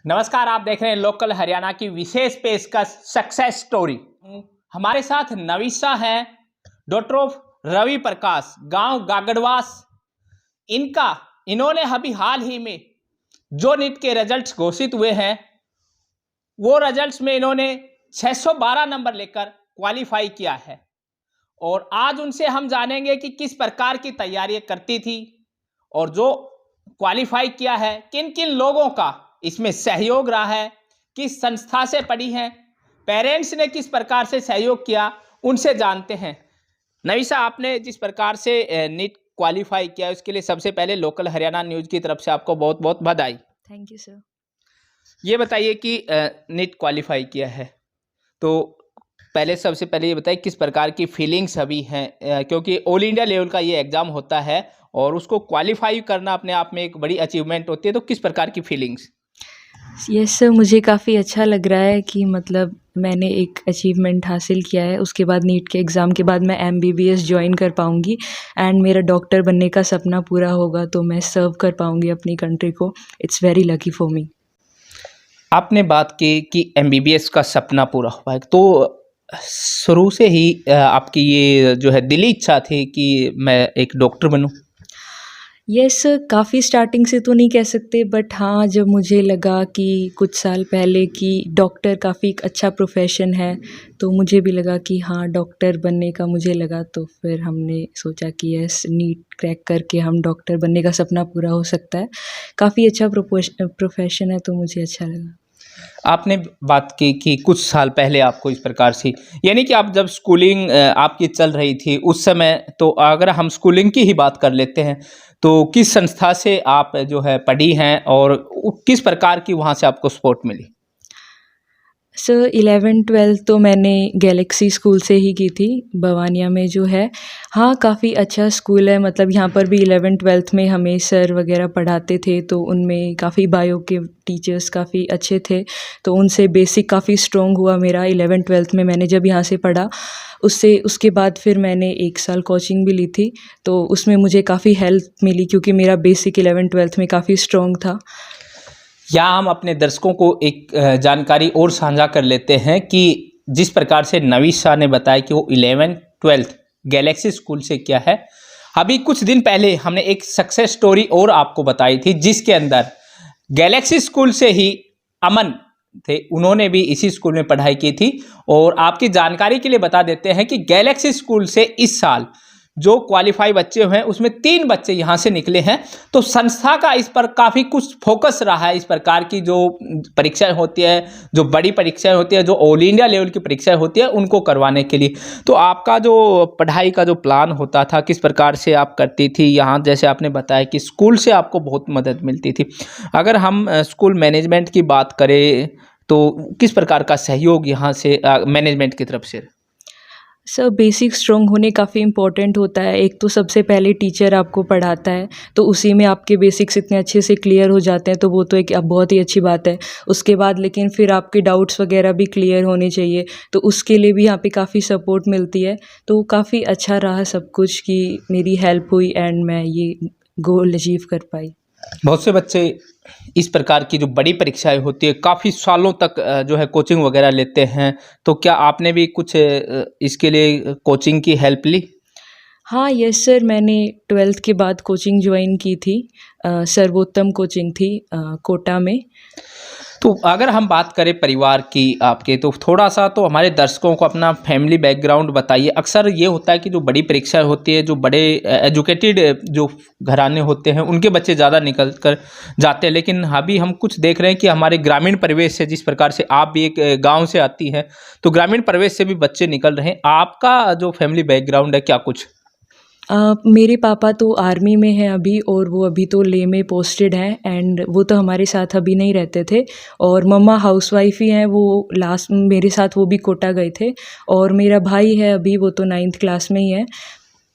नमस्कार, आप देख रहे हैं लोकल हरियाणा की विशेष पेशकश सक्सेस स्टोरी। हमारे साथ नविशा हैं, डॉटर ऑफ रवि प्रकाश, गांव गागड़वास। इन्होंने अभी हाल ही में जो नीट के रिजल्ट्स घोषित हुए हैं, वो रिजल्ट्स में इन्होंने 612 नंबर लेकर क्वालिफाई किया है। और आज उनसे हम जानेंगे कि किस प्रकार की तैयारियां करती थी और जो क्वालिफाई किया है, किन किन लोगों का इसमें सहयोग रहा है, किस संस्था से पढ़ी है, पेरेंट्स ने किस प्रकार से सहयोग किया, उनसे जानते हैं। नविशा, आपने जिस प्रकार से नीट क्वालिफाई किया, उसके लिए सबसे पहले लोकल हरियाणा न्यूज़ की तरफ से आपको बहुत बहुत बधाई। Thank you sir. ये बताइए कि नीट क्वालिफाई किया है तो पहले सबसे पहले ये बताइए किस प्रकार की फीलिंग्स अभी हैं, क्योंकि ऑल इंडिया लेवल का ये एग्ज़ाम होता है और उसको क्वालिफाई करना अपने आप में एक बड़ी अचीवमेंट होती है, तो किस प्रकार की फीलिंग्स? यस सर, मुझे काफ़ी अच्छा लग रहा है कि मतलब मैंने एक अचीवमेंट हासिल किया है। उसके बाद नीट के एग्ज़ाम के बाद मैं MBBS ज्वाइन कर पाऊँगी एंड मेरा डॉक्टर बनने का सपना पूरा होगा, तो मैं सर्व कर पाऊँगी अपनी कंट्री को। It's very lucky for me. आपने बात की कि MBBS का सपना पूरा हुआ है, तो शुरू से ही आपकी ये जो है दिली इच्छा थी कि मैं एक डॉक्टर बनूं? यस, काफ़ी स्टार्टिंग से तो नहीं कह सकते, बट हाँ, जब मुझे लगा कि कुछ साल पहले कि डॉक्टर काफ़ी एक अच्छा प्रोफेशन है, तो मुझे भी लगा कि हाँ, डॉक्टर बनने का मुझे लगा। तो फिर हमने सोचा कि यस, नीट क्रैक करके हम डॉक्टर बनने का सपना पूरा हो सकता है। काफ़ी अच्छा प्रोफेशन है, तो मुझे अच्छा लगा। आपने बात की कि कुछ साल पहले आपको इस प्रकार से, यानी कि आप जब स्कूलिंग आपकी चल रही थी उस समय, तो अगर हम स्कूलिंग की ही बात कर लेते हैं, तो किस संस्था से आप जो है पढ़ी हैं और किस प्रकार की वहाँ से आपको सपोर्ट मिली? सर 11th-12th तो मैंने गैलेक्सी स्कूल से ही की थी, बवानिया में जो है। हाँ, काफ़ी अच्छा स्कूल है, मतलब यहाँ पर भी 11th-12th में हमें सर वगैरह पढ़ाते थे, तो उनमें काफ़ी बायो के टीचर्स काफ़ी अच्छे थे, तो उनसे बेसिक काफ़ी स्ट्रॉन्ग हुआ मेरा 11th-12th में मैंने जब यहाँ से पढ़ा। उसके बाद फिर मैंने 1 साल कोचिंग भी ली थी, तो उसमें मुझे काफ़ी हेल्प मिली क्योंकि मेरा बेसिक 11th-12th में काफ़ी स्ट्रॉन्ग था। यहाँ हम अपने दर्शकों को एक जानकारी और साझा कर लेते हैं कि जिस प्रकार से नविशा ने बताया कि वो 11th-12th गैलेक्सी स्कूल से किया है, अभी कुछ दिन पहले हमने एक सक्सेस स्टोरी और आपको बताई थी, जिसके अंदर गैलेक्सी स्कूल से ही अमन थे, उन्होंने भी इसी स्कूल में पढ़ाई की थी। और आपकी जानकारी के लिए बता देते हैं कि गैलेक्सी स्कूल से इस साल जो क्वालिफाई बच्चे हुए हैं उसमें 3 बच्चे यहाँ से निकले हैं। तो संस्था का इस पर काफ़ी कुछ फोकस रहा है। इस प्रकार की जो परीक्षाएं होती है, जो बड़ी परीक्षाएं होती है, जो ऑल इंडिया लेवल की परीक्षाएं होती है, उनको करवाने के लिए। तो आपका जो पढ़ाई का जो प्लान होता था, किस प्रकार से आप करती थी? यहाँ जैसे आपने बताया कि स्कूल से आपको बहुत मदद मिलती थी। अगर हम स्कूल मैनेजमेंट की बात करें तो किस प्रकार का सहयोग यहाँ से मैनेजमेंट की तरफ से? सर बेसिक स्ट्रॉन्ग होने काफ़ी इम्पोर्टेंट होता है। एक तो सबसे पहले टीचर आपको पढ़ाता है, तो उसी में आपके बेसिक्स इतने अच्छे से क्लियर हो जाते हैं, तो वो तो एक बहुत ही अच्छी बात है। उसके बाद लेकिन फिर आपके डाउट्स वगैरह भी क्लियर होने चाहिए, तो उसके लिए भी यहाँ पे काफ़ी सपोर्ट मिलती है। तो काफ़ी अच्छा रहा सब कुछ कि मेरी हेल्प हुई एंड मैं ये गोल अचीव कर पाई। बहुत से बच्चे इस प्रकार की जो बड़ी परीक्षाएं होती है काफ़ी सालों तक जो है कोचिंग वगैरह लेते हैं, तो क्या आपने भी कुछ इसके लिए कोचिंग की हेल्प ली? हाँ, यस सर, मैंने 12th के बाद कोचिंग ज्वाइन की थी। सर्वोत्तम कोचिंग थी कोटा में। तो अगर हम बात करें परिवार की आपके, तो थोड़ा-सा तो हमारे दर्शकों को अपना फैमिली बैकग्राउंड बताइए। अक्सर ये होता है कि जो बड़ी परीक्षाएँ होती है, जो बड़े एजुकेटेड जो घराने होते हैं, उनके बच्चे ज़्यादा निकल कर जाते हैं। लेकिन अभी हम कुछ देख रहे हैं कि हमारे ग्रामीण परिवेश से, जिस प्रकार से आप भी एक गाँव से आती हैं, तो ग्रामीण परिवेश से भी बच्चे निकल रहे हैं। आपका जो फैमिली बैकग्राउंड है, क्या कुछ? मेरे पापा तो आर्मी में हैं अभी, और वो अभी तो लेह में पोस्टेड हैं एंड वो तो हमारे साथ अभी नहीं रहते थे। और मम्मा हाउसवाइफ ही हैं, वो लास्ट मेरे साथ वो भी कोटा गए थे। और मेरा भाई है अभी, वो तो 9th क्लास में ही है।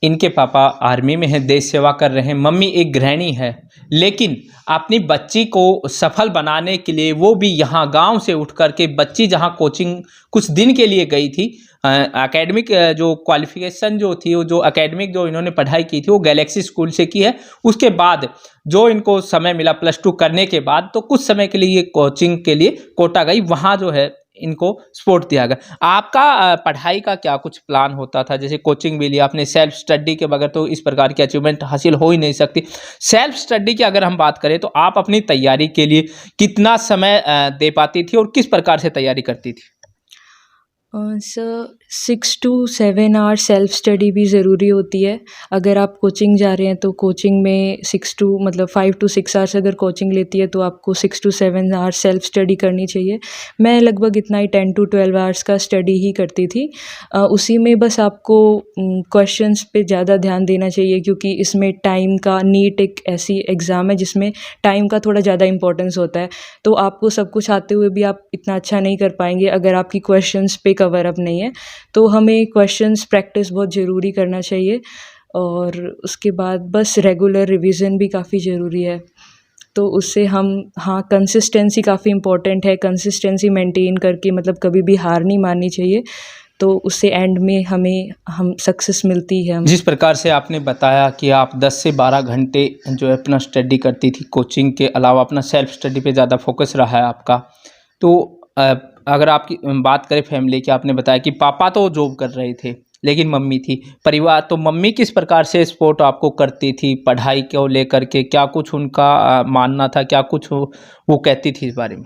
इनके पापा आर्मी में हैं, देश सेवा कर रहे हैं, मम्मी एक गृहिणी है, लेकिन अपनी बच्ची को सफल बनाने के लिए वो भी यहाँ गांव से उठ कर के बच्ची जहाँ कोचिंग कुछ दिन के लिए गई थी, एकेडमिक जो क्वालिफिकेशन जो थी, वो जो एकेडमिक जो इन्होंने पढ़ाई की थी वो गैलेक्सी स्कूल से की है। उसके बाद जो इनको समय मिला +2 करने के बाद, तो कुछ समय के लिए ये कोचिंग के लिए कोटा गई, वहाँ जो है इनको सपोर्ट दिया गया। आपका पढ़ाई का क्या कुछ प्लान होता था? जैसे कोचिंग भी लिया आपने, सेल्फ स्टडी के बगैर तो इस प्रकार की अचीवमेंट हासिल हो ही नहीं सकती। सेल्फ स्टडी की अगर हम बात करें तो आप अपनी तैयारी के लिए कितना समय दे पाती थी और किस प्रकार से तैयारी करती थी? Sir 6 to 7 hour self study भी ज़रूरी होती है। अगर आप कोचिंग जा रहे हैं तो कोचिंग में 5 टू 6 आवर्स अगर कोचिंग लेती है तो आपको 6 टू 7 आवर्स सेल्फ स्टडी करनी चाहिए। मैं लगभग इतना ही 10 टू 12 आवर्स का स्टडी ही करती थी। उसी में बस आपको क्वेश्चंस पे ज़्यादा ध्यान देना चाहिए, क्योंकि इसमें टाइम का, नीट एक ऐसी एग्ज़ाम है जिसमें टाइम का थोड़ा ज़्यादा इंपॉर्टेंस होता है। तो आपको सब कुछ आते हुए भी आप इतना अच्छा नहीं कर पाएंगे अगर आपकी क्वेश्चंस पे कवर अप नहीं है। तो हमें क्वेश्चंस प्रैक्टिस बहुत ज़रूरी करना चाहिए, और उसके बाद बस रेगुलर रिवीजन भी काफ़ी ज़रूरी है। तो उससे हम, हाँ, कंसिस्टेंसी काफ़ी इम्पोर्टेंट है। कंसिस्टेंसी मेंटेन करके मतलब कभी भी हार नहीं माननी चाहिए, तो उससे एंड में हम सक्सेस मिलती है। जिस प्रकार से आपने बताया कि आप 10 से 12 घंटे जो है अपना स्टडी करती थी, कोचिंग के अलावा अपना सेल्फ स्टडी पे ज़्यादा फोकस रहा है आपका। तो अगर आपकी बात करें फैमिली की, आपने बताया कि पापा तो जॉब कर रहे थे लेकिन मम्मी थी, परिवार, तो मम्मी किस प्रकार से सपोर्ट आपको करती थी पढ़ाई को लेकर के? क्या कुछ उनका मानना था, क्या कुछ वो कहती थी इस बारे में?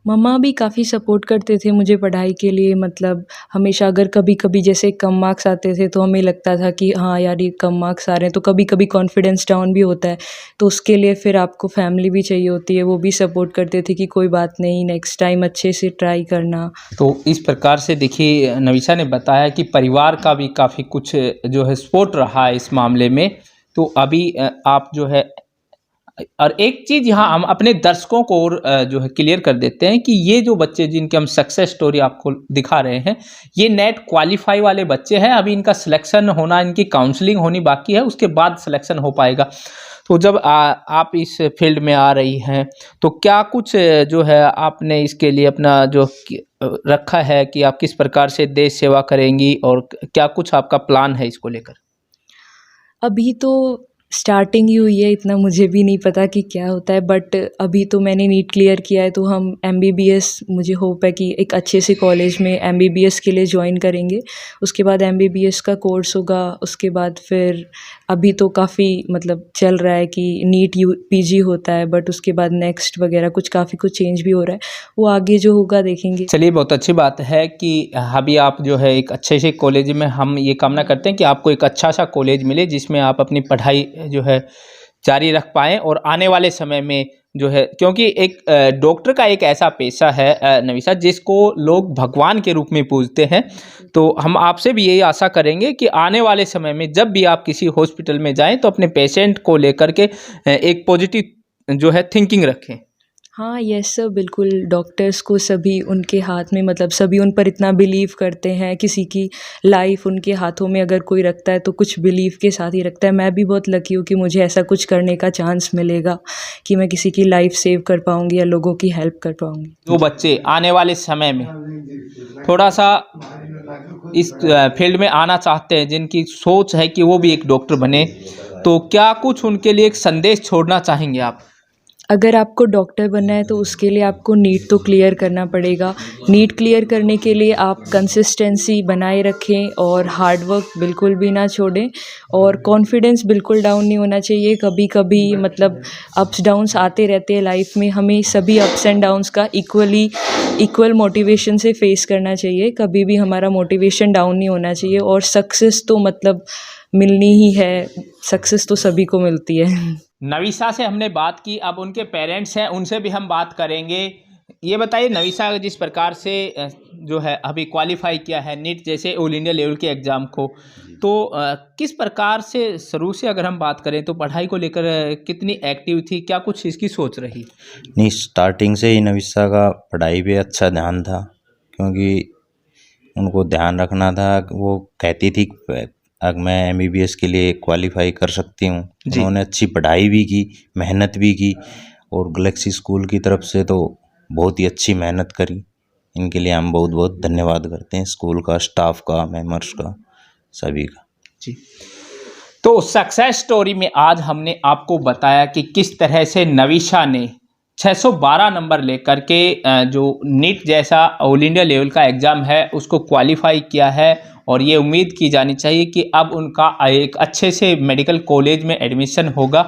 मम्मा भी काफ़ी सपोर्ट करते थे मुझे पढ़ाई के लिए। मतलब हमेशा अगर कभी-कभी जैसे कम मार्क्स आते थे तो हमें लगता था कि हाँ यार, ये कम मार्क्स आ रहे हैं, तो कभी-कभी कॉन्फिडेंस डाउन भी होता है। तो उसके लिए फिर आपको फैमिली भी चाहिए होती है, वो भी सपोर्ट करते थे कि कोई बात नहीं, नेक्स्ट टाइम अच्छे से ट्राई करना। तो इस प्रकार से देखिए, नविशा ने बताया कि परिवार का भी काफ़ी कुछ जो है सपोर्ट रहा है इस मामले में। तो अभी आप जो है, और एक चीज़ यहाँ हम अपने दर्शकों को और जो है क्लियर कर देते हैं कि ये जो बच्चे जिनके हम सक्सेस स्टोरी आपको दिखा रहे हैं, ये नेट क्वालिफाई वाले बच्चे हैं। अभी इनका सिलेक्शन होना, इनकी काउंसलिंग होनी बाकी है, उसके बाद सिलेक्शन हो पाएगा। तो जब आप इस फील्ड में आ रही हैं, तो क्या कुछ जो है आपने इसके लिए अपना जो रखा है कि आप किस प्रकार से देश सेवा करेंगी, और क्या कुछ आपका प्लान है इसको लेकर? अभी तो स्टार्टिंग ही हुई है, इतना मुझे भी नहीं पता कि क्या होता है, बट अभी तो मैंने नीट क्लियर किया है, तो हम एमबीबीएस, मुझे होप है कि एक अच्छे से कॉलेज में एमबीबीएस के लिए ज्वाइन करेंगे। उसके बाद एमबीबीएस का कोर्स होगा, उसके बाद फिर अभी तो काफ़ी मतलब चल रहा है कि नीट पीजी होता है, बट उसके बाद नेक्स्ट वगैरह काफ़ी कुछ चेंज भी हो रहा है, वो आगे जो होगा देखेंगे। चलिए, बहुत अच्छी बात है कि अभी आप जो है एक अच्छे से कॉलेज में, हम ये कामना करते हैं कि आपको एक अच्छा सा कॉलेज मिले जिसमें आप अपनी पढ़ाई जो है जारी रख पाएँ, और आने वाले समय में जो है, क्योंकि एक डॉक्टर का एक ऐसा पेशा है नविशा, जिसको लोग भगवान के रूप में पूजते हैं। तो हम आपसे भी यही आशा करेंगे कि आने वाले समय में जब भी आप किसी हॉस्पिटल में जाएं तो अपने पेशेंट को लेकर के एक पॉजिटिव जो है थिंकिंग रखें। हाँ, यस सर, बिल्कुल। डॉक्टर्स को सभी उनके हाथ में, मतलब सभी उन पर इतना बिलीव करते हैं, किसी की लाइफ उनके हाथों में अगर कोई रखता है तो कुछ बिलीव के साथ ही रखता है। मैं भी बहुत लकी हूँ कि मुझे ऐसा कुछ करने का चांस मिलेगा कि मैं किसी की लाइफ सेव कर पाऊँगी या लोगों की हेल्प कर पाऊँगी। जो बच्चे आने वाले समय में थोड़ा सा इस फील्ड में आना चाहते हैं, जिनकी सोच है कि वो भी एक डॉक्टर बने, तो क्या कुछ उनके लिए एक संदेश छोड़ना चाहेंगे आप? अगर आपको डॉक्टर बनना है तो उसके लिए आपको नीट तो क्लियर करना पड़ेगा। नीट क्लियर करने के लिए आप कंसिस्टेंसी बनाए रखें और हार्ड वर्क बिल्कुल भी ना छोड़ें, और कॉन्फिडेंस बिल्कुल डाउन नहीं होना चाहिए। कभी कभी मतलब अप्स डाउन्स आते रहते हैं लाइफ में, हमें सभी अप्स एंड डाउन्स का इक्वल मोटिवेशन से फेस करना चाहिए। कभी भी हमारा मोटिवेशन डाउन नहीं होना चाहिए, और सक्सेस तो मतलब मिलनी ही है, सक्सेस तो सभी को मिलती है। नविशा से हमने बात की, अब उनके पेरेंट्स हैं, उनसे भी हम बात करेंगे। ये बताइए नविशा, जिस प्रकार से जो है अभी क्वालिफाई किया है नीट जैसे ऑल इंडिया लेवल के एग्ज़ाम को, तो किस प्रकार से शुरू से अगर हम बात करें तो पढ़ाई को लेकर कितनी एक्टिव थी, क्या कुछ इसकी सोच रही? नहीं, स्टार्टिंग से ही नविशा का पढ़ाई पे अच्छा ध्यान था, क्योंकि उनको ध्यान रखना था। वो कहती थी मैं MBBS के लिए क्वालिफाई कर सकती हूँ। जी। उन्होंने अच्छी पढ़ाई भी की, मेहनत भी की और गैलेक्सी स्कूल की तरफ से तो बहुत ही अच्छी मेहनत करी। इनके लिए हम बहुत बहुत धन्यवाद करते हैं, स्कूल का, स्टाफ का, मेंबर्स का, सभी का। जी। तो सक्सेस स्टोरी में आज हमने आपको बताया कि किस तरह से नविशा ने 612 नंबर लेकर के जो नीट जैसा ऑल इंडिया लेवल का एग्ज़ाम है उसको क्वालिफाई किया है, और ये उम्मीद की जानी चाहिए कि अब उनका एक अच्छे से मेडिकल कॉलेज में एडमिशन होगा।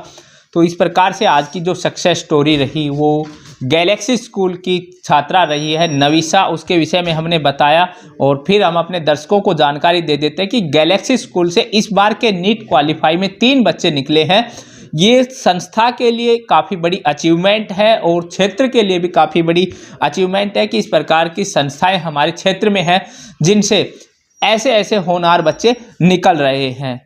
तो इस प्रकार से आज की जो सक्सेस स्टोरी रही वो गैलेक्सी स्कूल की छात्रा रही है नविशा, उसके विषय में हमने बताया। और फिर हम अपने दर्शकों को जानकारी दे देते हैं कि गैलेक्सी स्कूल से इस बार के नीट क्वालिफाई में 3 बच्चे निकले हैं। ये संस्था के लिए काफ़ी बड़ी अचीवमेंट है और क्षेत्र के लिए भी काफ़ी बड़ी अचीवमेंट है कि इस प्रकार की संस्थाएं हमारे क्षेत्र में हैं जिनसे ऐसे ऐसे होनहार बच्चे निकल रहे हैं।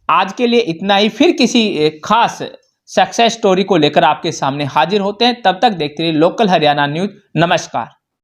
आज के लिए इतना ही, फिर किसी खास सक्सेस स्टोरी को लेकर आपके सामने हाजिर होते हैं। तब तक देखते रहिए लोकल हरियाणा न्यूज़। नमस्कार।